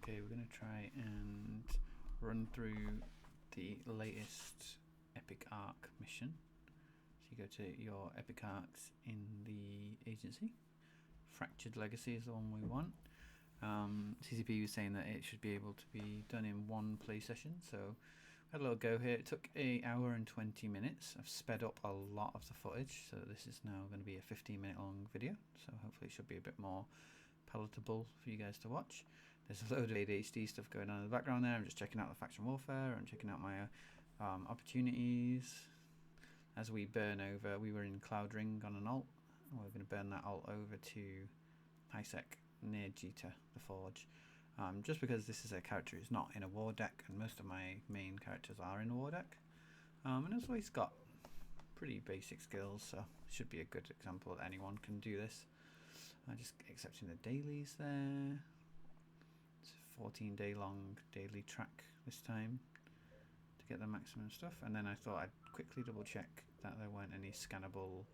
Okay, we're going to try and run through the latest Epic Arc mission. So you go to your Epic Arcs in the agency. Fractured Legacy is the one we want. CCP was saying that it should be able to be done in one play session, so had a little go here. It took an hour and 20 minutes. I've sped up a lot of the footage, so this is now going to be a 15-minute long video, so hopefully it should be a bit more palatable for you guys to watch. There's a load of ADHD stuff going on in the background there. I'm just checking out the faction warfare. I'm checking out my opportunities. As we burn over, we were in Cloud Ring on an alt. We're going to burn that alt over to Isaac near Jita, the Forge. Just because this is a character who's not in a war deck, and most of my main characters are in a war deck. And also he's got pretty basic skills, so it should be a good example that anyone can do this. Just accepting the dailies there. It's a 14-day long daily track this time to get the maximum stuff. And then I thought I'd quickly double check that there weren't any scannable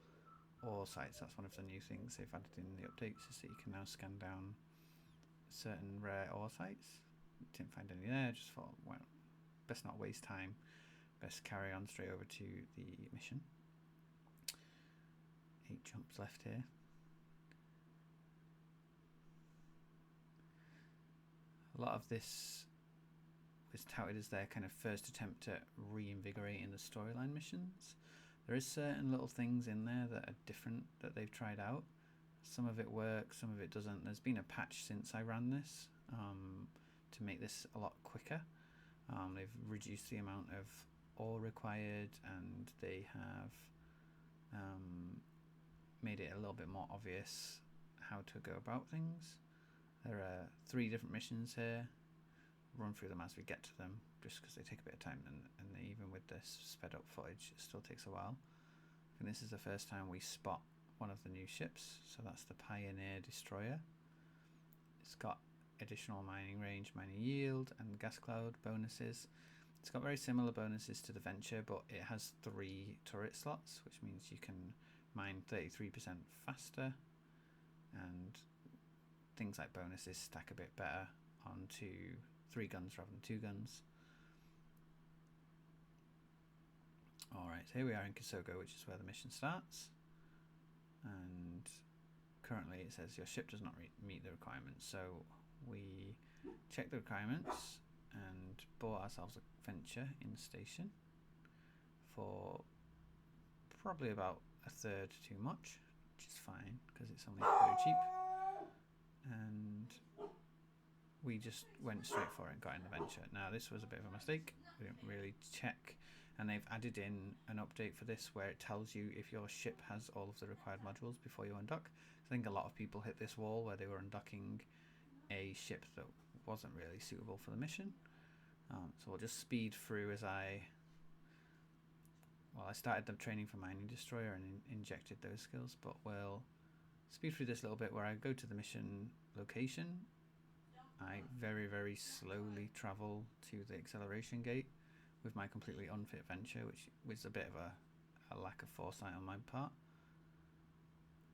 ore sites. That's one of the new things they've added in the updates, is that you can now scan down certain rare ore sites. Didn't find any there, just thought, well, best not waste time, best carry on straight over to the mission. 8 jumps left here. A lot of this was touted as their kind of first attempt at reinvigorating the storyline missions. There is certain little things in there that are different that they've tried out. Some of it works, some of it doesn't. There's been a patch since I ran this to make this a lot quicker. They've reduced the amount of ore required, and they have made it a little bit more obvious how to go about things. There are 3 different missions here. Run through them as we get to them, just because they take a bit of time, and even with this sped up footage, it still takes a while. I think this is the first time we spot one of the new ships, so that's the Pioneer Destroyer. It's got additional mining range, mining yield, and gas cloud bonuses. It's got very similar bonuses to the Venture, but it has 3 turret slots, which means you can mine 33% faster, and things like bonuses stack a bit better onto 3 guns rather than 2 guns. Alright, so here we are in Kisogo, which is where the mission starts. And currently it says your ship does not meet the requirements. So we checked the requirements and bought ourselves a Venture in station for probably about a third too much, which is fine because it's only very cheap. And we just went straight for it and got in the Venture. Now this was a bit of a mistake. We didn't really check, and they've added in an update for this where it tells you if your ship has all of the required modules before you undock. I think a lot of people hit this wall where they were undocking a ship that wasn't really suitable for the mission. So we'll just speed through as I started the training for Mining Destroyer and injected those skills, but we'll speed through this little bit where I go to the mission location. I very, very slowly travel to the acceleration gate with my completely unfit Venture, which was a bit of a lack of foresight on my part.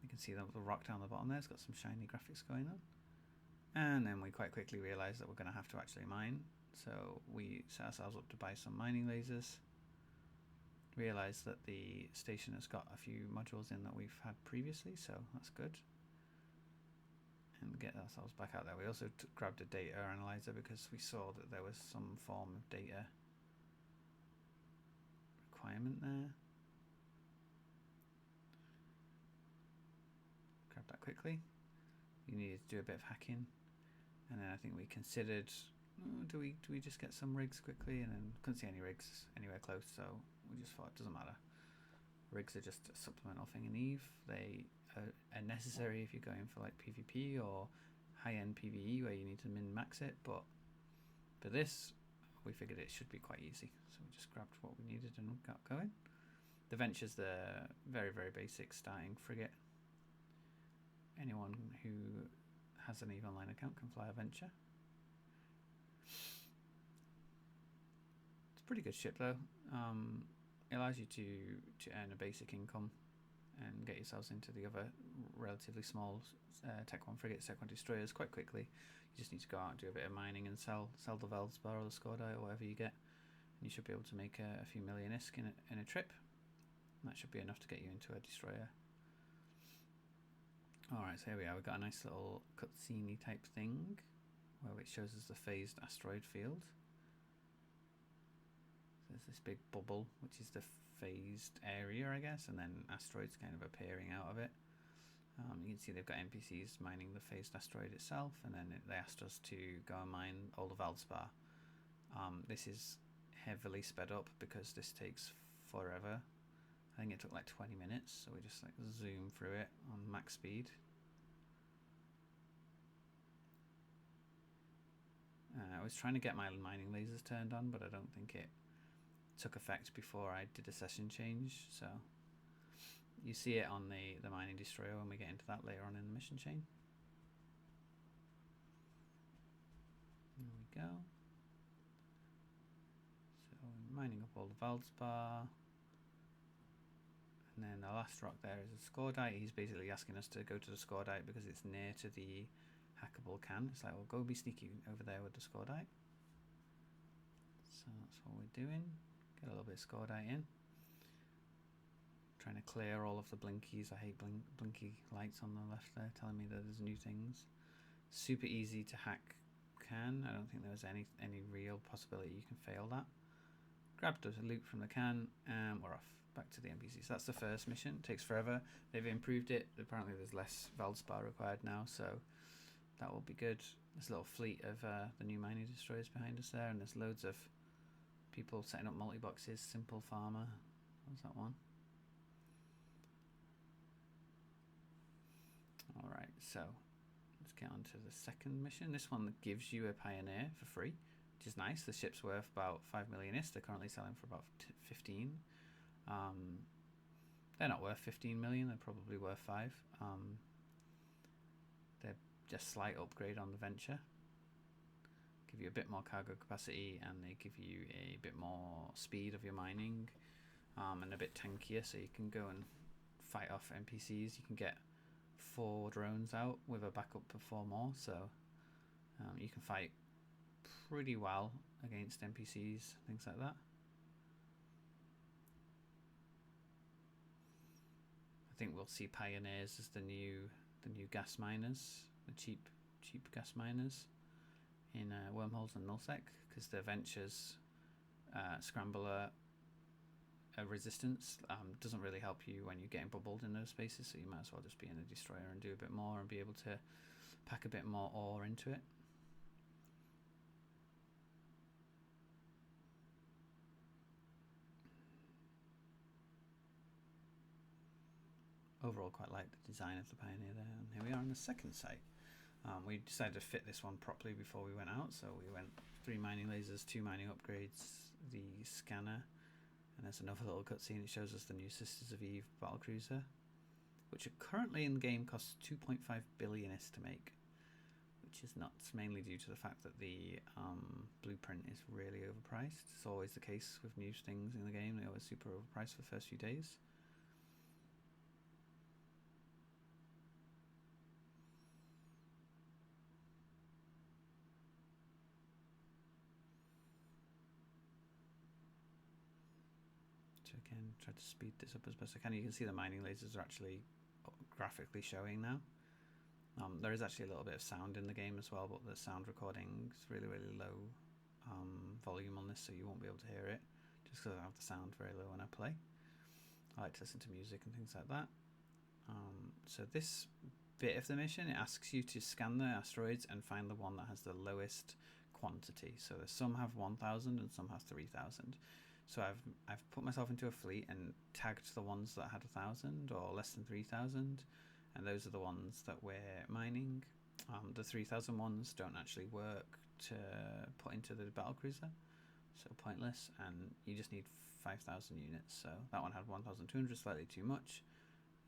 You can see the rock down the bottom there. It's got some shiny graphics going on. And then we quite quickly realised that we're going to have to actually mine. So we set ourselves up to buy some mining lasers. Realised that the station has got a few modules in that we've had previously, so that's good. And get ourselves back out there. We also grabbed a data analyzer because we saw that there was some form of data requirement there. Grab that quickly. You needed to do a bit of hacking, and then I think we considered, do we just get some rigs quickly, and then couldn't see any rigs anywhere close, so we just thought it doesn't matter. Rigs are just a supplemental thing in EVE. They are necessary if you're going for like PvP or high-end PvE where you need to min-max it, but for this we figured it should be quite easy, so we just grabbed what we needed and got going. The Venture's the very, very basic starting frigate. Anyone who has an EVE Online account can fly a Venture. It's a pretty good ship though. It allows you to earn a basic income and get yourselves into the other relatively small Tech 1 frigates, Tech 1 destroyers quite quickly. You just need to go out and do a bit of mining and sell the Veldspar or the Skordite or whatever you get, and you should be able to make a few million ISK in a trip. And that should be enough to get you into a destroyer. Alright, so here we are. We've got a nice little cutscene type thing where it shows us the phased asteroid field. So there's this big bubble, which is the phased area, I guess, and then asteroids kind of appearing out of it. You can see they've got NPCs mining the phased asteroid itself, and then they asked us to go and mine all the Veldspar. This is heavily sped up because this takes forever. I think it took like 20 minutes, so we just like zoom through it on max speed. I was trying to get my mining lasers turned on, but I don't think it took effect before I did a session change, so you see it on the mining destroyer when we get into that later on in the mission chain. There we go. So mining up all the Veldspar. And then the last rock there is a Skordite. He's basically asking us to go to the Skordite because it's near to the hackable can. It's like, well, go be sneaky over there with the Skordite. So that's what we're doing. Get a little bit of Skordite in. Trying to clear all of the blinkies. I hate blinky lights on the left there telling me that there's new things. Super easy to hack can. I don't think there was any real possibility you can fail that. Grabbed the loot from the can and we're off. Back to the NPC. So that's the first mission. It takes forever. They've improved it. Apparently there's less Veldspar required now, so that will be good. There's a little fleet of the new mining destroyers behind us there, and there's loads of people setting up multi-boxes. Simple Farmer. What was that one? Alright, so let's get on to the second mission. This one gives you a Pioneer for free, which is nice. The ship's worth about 5 million ISK. They're currently selling for about 15. They're not worth 15 million, they're probably worth 5. They're just slight upgrade on the Venture. Give you a bit more cargo capacity, and they give you a bit more speed of your mining, and a bit tankier, so you can go and fight off NPCs. You can get 4 drones out with a backup of 4 more, so you can fight pretty well against NPCs, things like that. I think we'll see Pioneers as the new gas miners, the cheap gas miners in Wormholes and Nullsec, because the Ventures Scrambler resistance doesn't really help you when you're getting bubbled in those spaces, so you might as well just be in a destroyer and do a bit more and be able to pack a bit more ore into it. Overall quite like the design of the Pioneer there. And here we are on the second site. We decided to fit this one properly before we went out, so we went 3 mining lasers, 2 mining upgrades, the scanner, and there's another little cutscene. It shows us the new Sisters of Eve battlecruiser, which are currently in the game costs 2.5 billion ISK to make, which is nuts, mainly due to the fact that the blueprint is really overpriced. It's always the case with new things in the game, they're always super overpriced for the first few days. Again, try to speed this up as best I can. You can see the mining lasers are actually graphically showing now. There is actually a little bit of sound in the game as well, but the sound recording is really low volume on this, so you won't be able to hear it, just because I have the sound very low when I play. I like to listen to music and things like that. So this bit of the mission, it asks you to scan the asteroids and find the one that has the lowest quantity. So some have 1,000 and some have 3,000. So I've put myself into a fleet and tagged the ones that had 1,000 or less than 3,000, and those are the ones that we're mining. The 3,000 ones don't actually work to put into the battlecruiser, so pointless, and you just need 5,000 units. So that one had 1,200, slightly too much.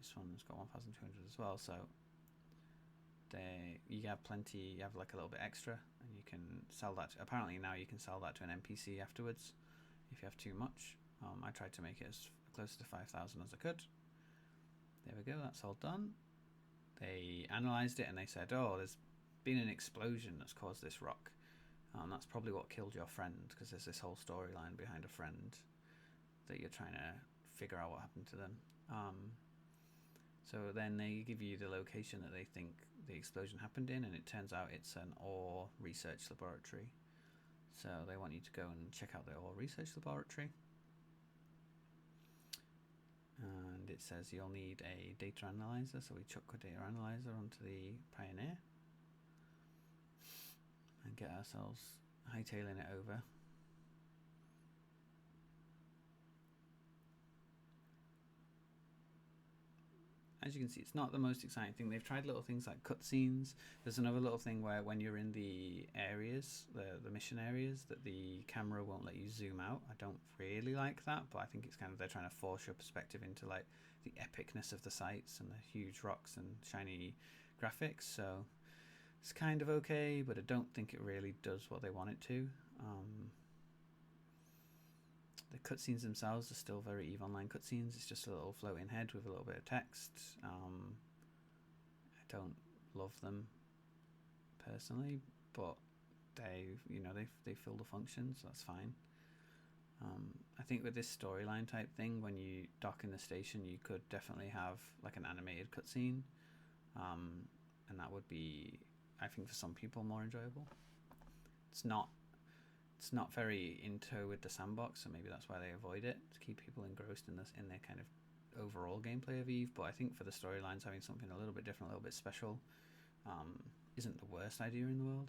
This one's got 1,200 as well, so you have plenty. You have like a little bit extra, and you can sell that. Apparently now you can sell that to an NPC afterwards if you have too much. I tried to make it as close to 5,000 as I could. There we go, that's all done. They analysed it and they said, oh, there's been an explosion that's caused this rock. That's probably what killed your friend, because there's this whole storyline behind a friend that you're trying to figure out what happened to them. So then they give you the location that they think the explosion happened in, and it turns out it's an ore research laboratory. So they want you to go and check out the ore research laboratory. And it says you'll need a data analyzer, so we chuck a data analyzer onto the Pioneer and get ourselves hightailing it over. As you can see, it's not the most exciting thing. They've tried little things like cutscenes. There's another little thing where when you're in the areas, the mission areas, that the camera won't let you zoom out. I don't really like that, but I think it's kind of, they're trying to force your perspective into like the epicness of the sights and the huge rocks and shiny graphics. So it's kind of okay, but I don't think it really does what they want it to. The cutscenes themselves are still very EVE Online cutscenes. It's just a little floating head with a little bit of text. I don't love them personally, but they fill the function, so that's fine. I think with this storyline type thing, when you dock in the station, you could definitely have like an animated cutscene, and that would be, I think, for some people more enjoyable. It's not very in tow with the sandbox, so maybe that's why they avoid it, to keep people engrossed in their kind of overall gameplay of EVE. But I think for the storylines, having something a little bit different, a little bit special, isn't the worst idea in the world.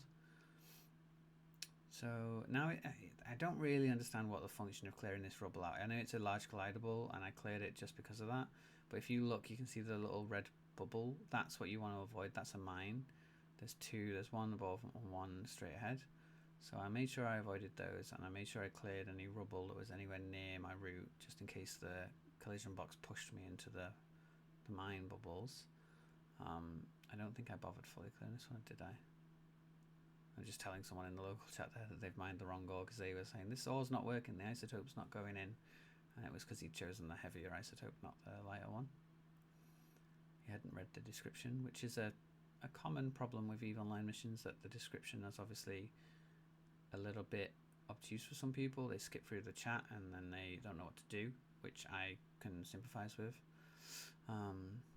So now I don't really understand what the function of clearing this rubble out. I know it's a large collidable, and I cleared it just because of that. But if you look, you can see the little red bubble. That's what you want to avoid. That's a mine. There's two. There's one above and one straight ahead. So I made sure I avoided those, and I made sure I cleared any rubble that was anywhere near my route, just in case the collision box pushed me into the mine bubbles. I don't think I bothered fully clearing this one, did I? I'm just telling someone in the local chat there that they've mined the wrong ore, because they were saying this ore's not working, the isotope's not going in, and it was because he'd chosen the heavier isotope, not the lighter one. He hadn't read the description, which is a common problem with EVE Online missions, that the description is obviously a little bit obtuse for some people. They skip through the chat and then they don't know what to do, which I can sympathize with.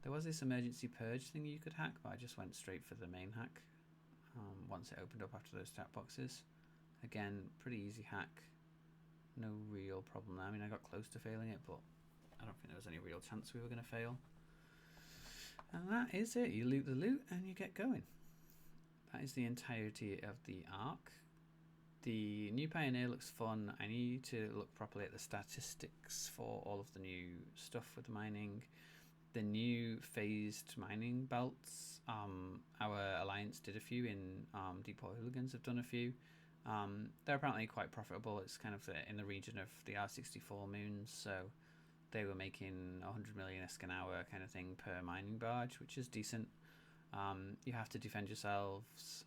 There was this emergency purge thing you could hack, but I just went straight for the main hack once it opened up after those chat boxes. Again, pretty easy hack, no real problem there. I mean, I got close to failing it, but I don't think there was any real chance we were going to fail. And that is it. You loot the loot and you get going. That is the entirety of the arc. The new Pioneer looks fun. I need to look properly at the statistics for all of the new stuff with the mining. The new phased mining belts. Our alliance did a few in Deepwater Hooligans have done a few. They're apparently quite profitable. It's kind of in the region of the R64 moons, so they were making 100 million ISK an hour kind of thing per mining barge, which is decent. You have to defend yourselves.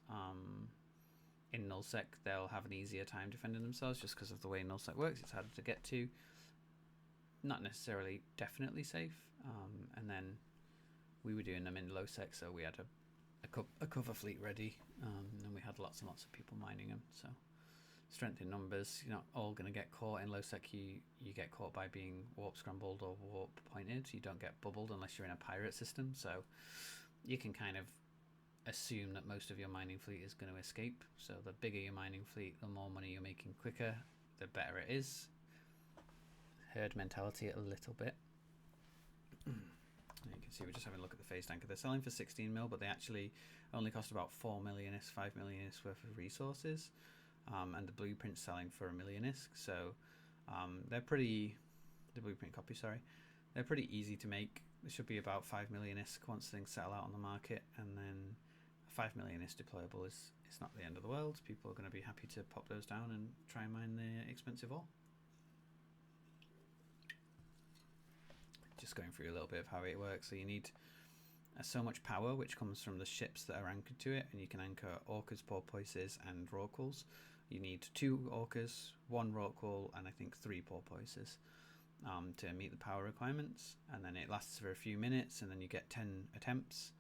In nullsec, they'll have an easier time defending themselves just because of the way nullsec works. It's harder to get to. Not necessarily definitely safe. And then we were doing them in low sec, so we had a cover fleet ready, and we had lots and lots of people mining them. So strength in numbers. You're not all going to get caught in low sec. You get caught by being warp scrambled or warp pointed. You don't get bubbled unless you're in a pirate system. So you can kind of assume that most of your mining fleet is going to escape. So the bigger your mining fleet, the more money you're making quicker, the better it is. Herd mentality a little bit. You can see we're just having a look at the phase tanker. They're selling for 16 mil, but they actually only cost about 4 million ISK, 5 million ISK worth of resources. And the blueprint's selling for 1 million ISK. So they're pretty, the blueprint copy, sorry. They're pretty easy to make. There should be about 5 million ISK once things settle out on the market, and then 5 million ISK deployable is not the end of the world. People are going to be happy to pop those down and try and mine the expensive ore. Just going through a little bit of how it works. So you need so much power, which comes from the ships that are anchored to it, and you can anchor orcas, porpoises, and rorquals. You need 2 orcas, 1 rorqual, and I think 3 porpoises. to meet the power requirements, and then it lasts for a few minutes, and then you get 10 attempts,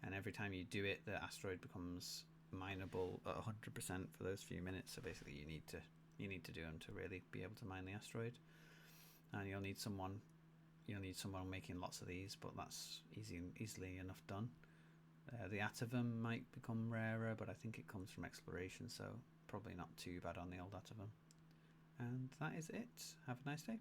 and every time you do it, the asteroid becomes mineable at 100% for those few minutes. So basically, you need to do them to really be able to mine the asteroid, and you'll need someone making lots of these, but that's easily enough done. The Atavam might become rarer, but I think it comes from exploration, so probably not too bad on the old Atavam. And that is it. Have a nice day.